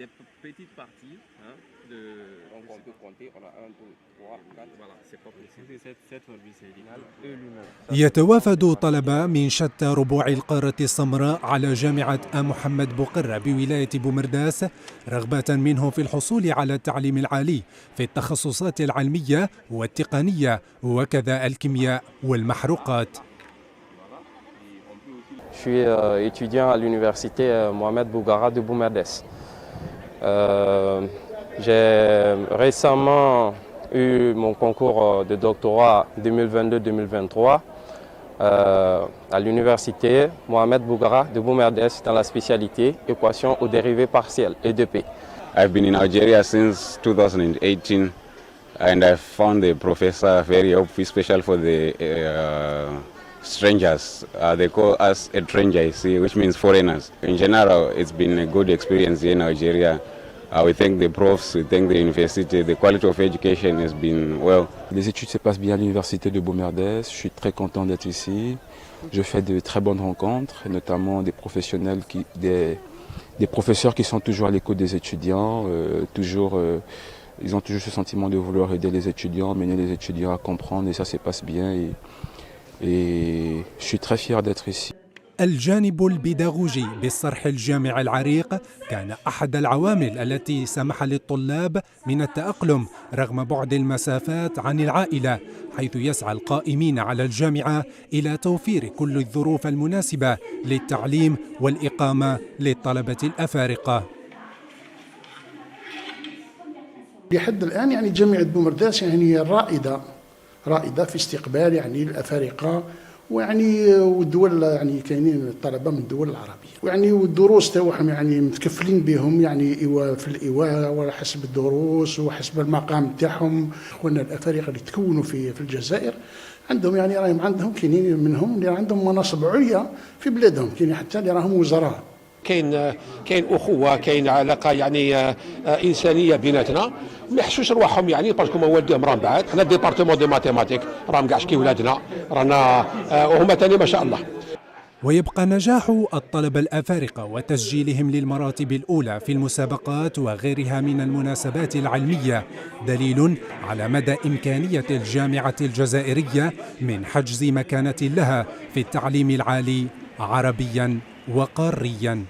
Donc on peut compter, on a 1, 2, 3, 4. Voilà, c'est pas possible. Cette orbite elliptique. يتوافد طلبة من شتى ربوع القارة السمراء على جامعة محمد بوقرة بولاية بومرداس رغبة منهم في الحصول على التعليم العالي في التخصصات العلمية والتقنية وكذا الكيمياء والمحروقات. Je suis étudiant à l'université Mohamed Bouguera de Boumerdès. J'ai récemment eu mon concours de doctorat 2022-2023 à l'université Mohamed Bouguera de Boumerdès dans la spécialité équation aux dérivées partielles (EDP). I've been in Algeria since 2018 and I found the professor very helpful, especially for the strangers. They call us a stranger, which means foreigners. In general, it's been a good experience here in Algeria. We thank the profs, we thank the university. The quality of education has been well. Les études se passent bien à l'université de Boumerdès. Je suis très content d'être ici. Je fais de très bonnes rencontres, notamment des professionnels, des professeurs qui sont toujours à l'écoute des étudiants. Ils ont toujours ce sentiment de vouloir aider les étudiants, mener les étudiants à comprendre, et ça se passe bien. Et je suis très fier d'être ici. الجانب البيداغوجي بالصرح الجامعي العريق كان أحد العوامل التي سمح للطلاب من التأقلم رغم بعد المسافات عن العائلة، حيث يسعى القائمين على الجامعة إلى توفير كل الظروف المناسبة للتعليم والإقامة للطلبة الأفارقة. لحد الآن يعني جامعة بومرداس يعني رائدة في استقبال يعني الأفارقة والدول، يعني كاينين الطلبه من الدول العربيه، والدروس تاعهم يعني متكفلين بهم يعني في الايواء وعلى حسب الدروس وحسب المقام تاعهم. اخواننا الافارقه اللي تكونوا في الجزائر عندهم يعني راهم عندهم كاينين منهم اللي عندهم مناصب عليا في بلادهم، كاين حتى اللي راهم وزراء. كاين اخوه، كاين علاقه يعني انسانيه بيناتنا، ما يحسوش رواحهم يعني باسكو هما والديهم راهم بعاد. حنا ديبارتمون دي ماتيماتيك راهم كاع شكي ولادنا رانا وهما ثاني ما شاء الله. ويبقى نجاح الطلبة الأفارقة وتسجيلهم للمراتب الأولى في المسابقات وغيرها من المناسبات العلمية دليل على مدى إمكانية الجامعة الجزائرية من حجز مكانة لها في التعليم العالي عربيا وقاريا.